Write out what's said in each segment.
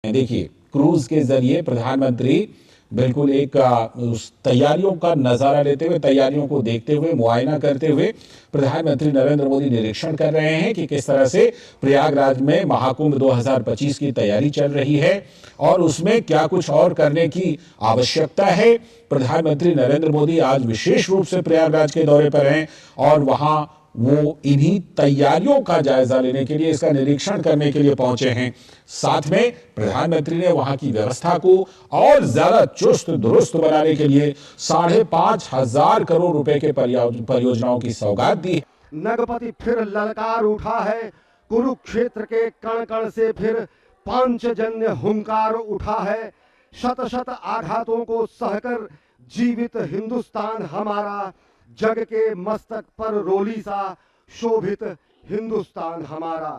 देखिए, क्रूज के जरिए प्रधानमंत्री बिल्कुल एक उस तैयारियों का नजारा लेते हुए, तैयारियों को देखते हुए, मुआयना करते हुए प्रधानमंत्री नरेंद्र मोदी निरीक्षण कर रहे हैं कि किस तरह से प्रयागराज में महाकुंभ 2025 की तैयारी चल रही है और उसमें क्या कुछ और करने की आवश्यकता है। प्रधानमंत्री नरेंद्र मोदी आज विशेष रूप से प्रयागराज के दौरे पर हैं और वहां वो इन्हीं तैयारियों का जायजा लेने के लिए, इसका निरीक्षण करने के लिए पहुंचे हैं। साथ में प्रधानमंत्री ने वहां की व्यवस्था को और ज्यादा चुस्त दुरुस्त बनाने के लिए 5,500 करोड़ रुपए के परियोजनाओं की सौगात दी है। नगपति फिर ललकार उठा है, कुरुक्षेत्र के कण कण से फिर पांचजन्य हुंकार उठा है। शत शत आघातों को सहकर जीवित हिंदुस्तान हमारा, जग के मस्तक पर रोली सा शोभित हिंदुस्तान हमारा।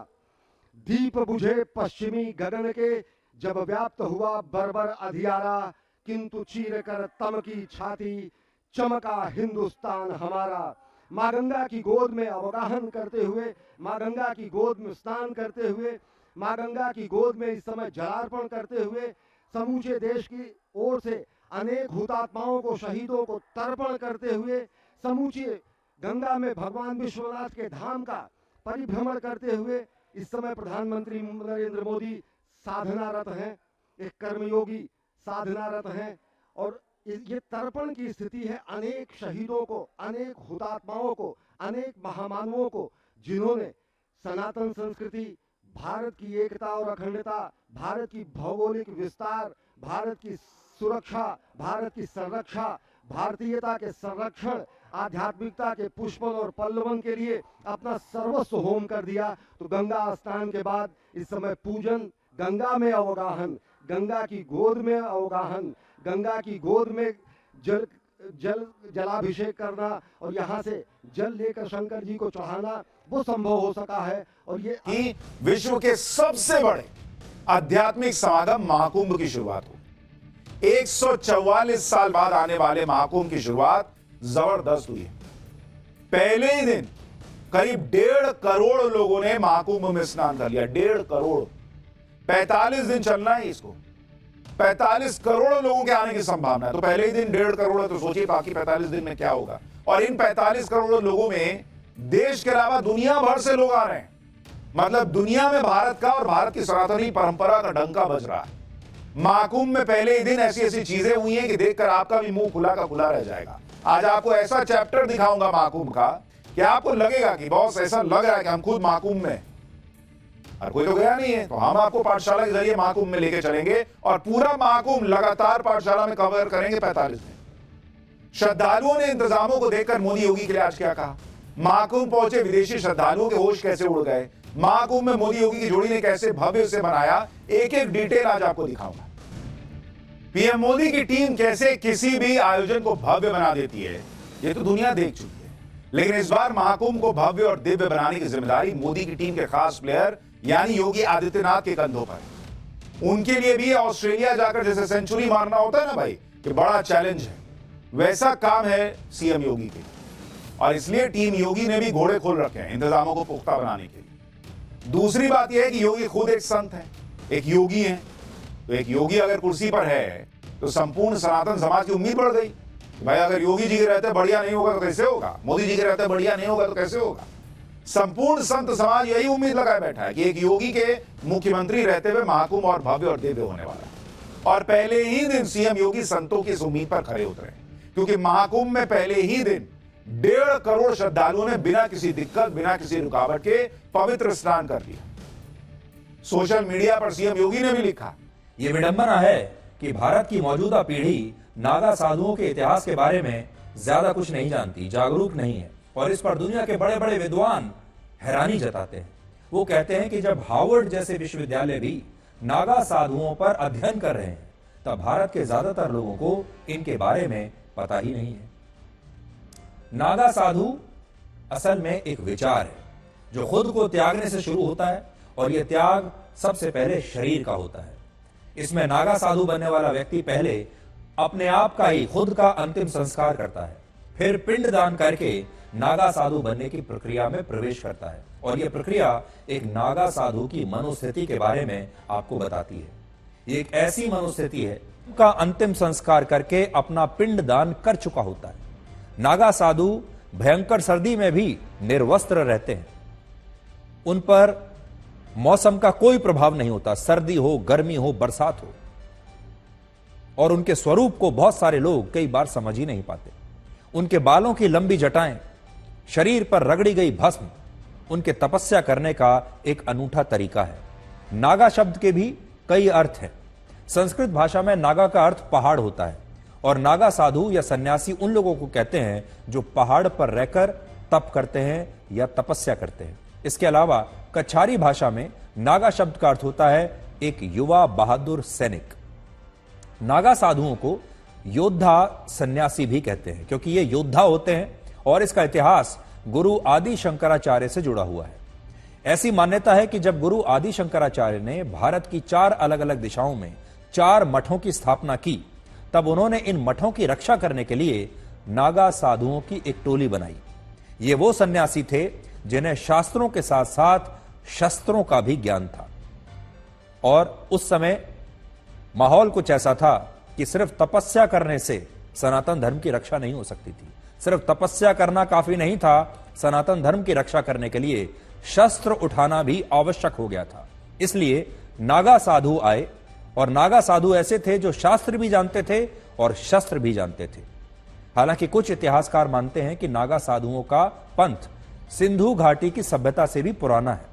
दीप बुझे पश्चिमी गगन के जब व्याप्त हुआ बर्बर अधियारा, किंतु चीर कर तम की छाती चमका हिंदुस्तान हमारा। माँ गंगा की गोद में अवगाहन करते हुए, माँ गंगा की गोद में स्नान करते हुए, माँ गंगा की गोद में इस समय जलार्पण करते हुए समूचे देश की ओर से अनेक हुतात्माओं को, शहीदों को तर्पण करते हुए समूची गंगा में भगवान विश्वनाथ के धाम का परिभ्रमण करते हुए इस समय प्रधानमंत्री नरेंद्र मोदी साधनारत हैं, एक कर्मयोगी साधनारत हैं। और ये तर्पण की स्थिति है अनेक शहीदों को, अनेक हुतात्माओं को, अनेक महामानवों को, जिन्होंने सनातन संस्कृति, भारत की एकता और अखंडता, भारत की भौगोलिक विस्तार, भारत की सुरक्षा, भारत की संरक्षा, भारतीयता के संरक्षण, आध्यात्मिकता के पुष्पन और पल्लवन के लिए अपना सर्वस्व होम कर दिया। तो गंगा स्नान के बाद इस समय पूजन, गंगा में अवगाहन, गंगा की गोद में अवगाहन, गंगा की गोद में जलाभिषेक करना और यहाँ से जल लेकर शंकर जी को चढ़ाना वो संभव हो सका है। और ये कि विश्व के सबसे बड़े आध्यात्मिक समागम महाकुंभ की शुरुआत हो। 144 साल बाद आने वाले महाकुंभ की शुरुआत जबरदस्त हुई है। पहले ही दिन करीब 1.5 करोड़ लोगों ने महाकुंभ में स्नान कर लिया। 1.5 करोड़। 45 दिन चलना है इसको। 45 करोड़ लोगों के आने की संभावना है। तो पहले ही दिन 1.5 करोड़ है, तो सोचिए बाकी 45 दिन में क्या होगा। और इन 45 करोड़ लोगों में देश के अलावा दुनिया भर से लोग आ रहे हैं। मतलब दुनिया में भारत का और भारत की सनातनी परंपरा का डंका बज रहा है। महाकुंभ में पहले ही दिन ऐसी ऐसी चीजें हुई हैं कि देखकर आपका भी मुंह खुला का खुला रह जाएगा। आज आपको ऐसा चैप्टर दिखाऊंगा महाकुंभ का कि आपको लगेगा कि बॉस ऐसा लग रहा है कि हम खुद महाकुंभ में, हर कोई तो गया नहीं है, तो हम आपको पाठशाला के जरिए महाकुंभ में लेके चलेंगे और पूरा महाकुंभ लगातार पाठशाला में कवर करेंगे 45 दिन। श्रद्धालुओं ने इंतजामों को देखकर मोदी योगी के लिए आज क्या कहा। महाकुंभ पहुंचे विदेशी श्रद्धालुओं के होश कैसे उड़ गए, महाकुंभ में मोदी योगी की जोड़ी ने कैसे भव्य उसे बनाया, एक एक डिटेल आज आपको दिखाऊंगा। पीएम मोदी की टीम कैसे किसी भी आयोजन को भव्य बना देती है, ये तो दुनिया देख चुकी है। लेकिन इस बार महाकुंभ को भव्य और दिव्य बनाने की जिम्मेदारी मोदी की टीम के खास प्लेयर यानी योगी आदित्यनाथ के कंधों पर। उनके लिए भी ऑस्ट्रेलिया जाकर जैसे सेंचुरी मारना होता है ना भाई, कि बड़ा चैलेंज है, वैसा काम है सीएम योगी के। और इसलिए टीम योगी ने भी घोड़े खोल रखे हैं इंतजामों को पुख्ता बनाने के लिए। दूसरी बात यह है कि योगी खुद एक संत है, एक योगी है। तो एक योगी अगर कुर्सी पर है तो संपूर्ण सनातन समाज की उम्मीद बढ़ गई। भाई अगर योगी जी के रहते बढ़िया नहीं होगा तो कैसे होगा, मोदी जी के रहते बढ़िया नहीं होगा तो कैसे होगा। संपूर्ण संत समाज यही उम्मीद लगाए बैठा है कि एक योगी के मुख्यमंत्री रहते हुए महाकुंभ और भव्य और दिव्य होने वाला है। और पहले ही दिन सीएम योगी संतों की इस उम्मीद पर खरे उतरे, क्योंकि महाकुंभ में पहले ही दिन 1.5 करोड़ श्रद्धालुओं ने बिना किसी दिक्कत, बिना किसी रुकावट के पवित्र स्नान कर लिया। सोशल मीडिया पर सीएम योगी ने भी लिखा, ये विडंबना है कि भारत की मौजूदा पीढ़ी नागा साधुओं के इतिहास के बारे में ज्यादा कुछ नहीं जानती, जागरूक नहीं है। और इस पर दुनिया के बड़े बड़े विद्वान हैरानी जताते हैं। वो कहते हैं कि जब हार्वर्ड जैसे विश्वविद्यालय भी नागा साधुओं पर अध्ययन कर रहे हैं, तब भारत के ज्यादातर लोगों को इनके बारे में पता ही नहीं है। नागा साधु असल में एक विचार है जो खुद को त्यागने से शुरू होता है, और यह त्याग सबसे पहले शरीर का होता है। इसमें नागा साधु बनने वाला व्यक्ति पहले अपने आप का ही, खुद का अंतिम संस्कार करता है, फिर पिंड दान करके नागा साधु बनने की प्रक्रिया में प्रवेश करता है। और यह प्रक्रिया एक नागा साधु की मनोस्थिति के बारे में आपको बताती है। ये एक ऐसी मनोस्थिति है का अंतिम संस्कार करके अपना पिंड दान कर चुका होता है। नागा साधु भयंकर सर्दी में भी निर्वस्त्र रहते हैं। उन पर मौसम का कोई प्रभाव नहीं होता, सर्दी हो, गर्मी हो, बरसात हो। और उनके स्वरूप को बहुत सारे लोग कई बार समझ ही नहीं पाते। उनके बालों की लंबी जटाएं, शरीर पर रगड़ी गई भस्म उनके तपस्या करने का एक अनूठा तरीका है। नागा शब्द के भी कई अर्थ हैं। संस्कृत भाषा में नागा का अर्थ पहाड़ होता है और नागा साधु या सन्यासी उन लोगों को कहते हैं जो पहाड़ पर रहकर तप करते हैं या तपस्या करते हैं। इसके अलावा कछारी भाषा में नागा शब्द का अर्थ होता है एक युवा बहादुर सैनिक। नागा साधुओं को योद्धा सन्यासी भी कहते हैं क्योंकि ये योद्धा होते हैं और इसका इतिहास गुरु आदि शंकराचार्य से जुड़ा हुआ है। ऐसी मान्यता है कि जब गुरु आदि शंकराचार्य ने भारत की 4 अलग अलग दिशाओं में 4 मठों की स्थापना की, तब उन्होंने इन मठों की रक्षा करने के लिए नागा साधुओं की एक टोली बनाई। ये वो सन्यासी थे जिन्हें शास्त्रों के साथ साथ शस्त्रों का भी ज्ञान था। और उस समय माहौल कुछ ऐसा था कि सिर्फ तपस्या करने से सनातन धर्म की रक्षा नहीं हो सकती थी। सिर्फ तपस्या करना काफी नहीं था, सनातन धर्म की रक्षा करने के लिए शस्त्र उठाना भी आवश्यक हो गया था। इसलिए नागा साधु आए और नागा साधु ऐसे थे जो शास्त्र भी जानते थे और शस्त्र भी जानते थे। हालांकि कुछ इतिहासकार मानते हैं कि नागा साधुओं का पंथ सिंधु घाटी की सभ्यता से भी पुराना है।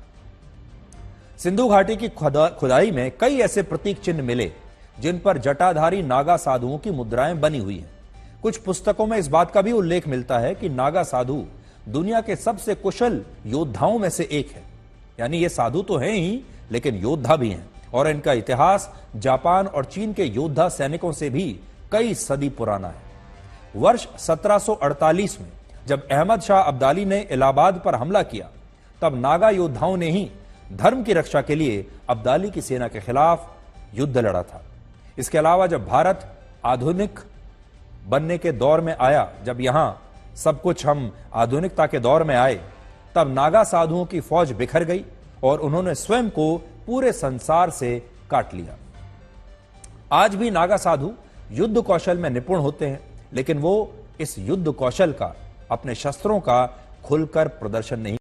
सिंधु घाटी की खुदाई में कई ऐसे प्रतीक चिन्ह मिले जिन पर जटाधारी नागा साधुओं की मुद्राएं बनी हुई हैं। कुछ पुस्तकों में इस बात का भी उल्लेख मिलता है कि नागा साधु दुनिया के सबसे कुशल योद्धाओं में से एक है। यानी ये साधु तो हैं ही लेकिन योद्धा भी हैं और इनका इतिहास जापान और चीन के योद्धा सैनिकों से भी कई सदी पुराना है। वर्ष 1748 में जब अहमद शाह अब्दाली ने इलाहाबाद पर हमला किया, तब नागा योद्धाओं ने ही धर्म की रक्षा के लिए अब्दाली की सेना के खिलाफ युद्ध लड़ा था। इसके अलावा जब भारत आधुनिक बनने के दौर में आया, जब यहां सब कुछ हम आधुनिकता के दौर में आए, तब नागा साधुओं की फौज बिखर गई और उन्होंने स्वयं को पूरे संसार से काट लिया। आज भी नागा साधु युद्ध कौशल में निपुण होते हैं, लेकिन वो इस युद्ध कौशल का, अपने शस्त्रों का खुलकर प्रदर्शन नहीं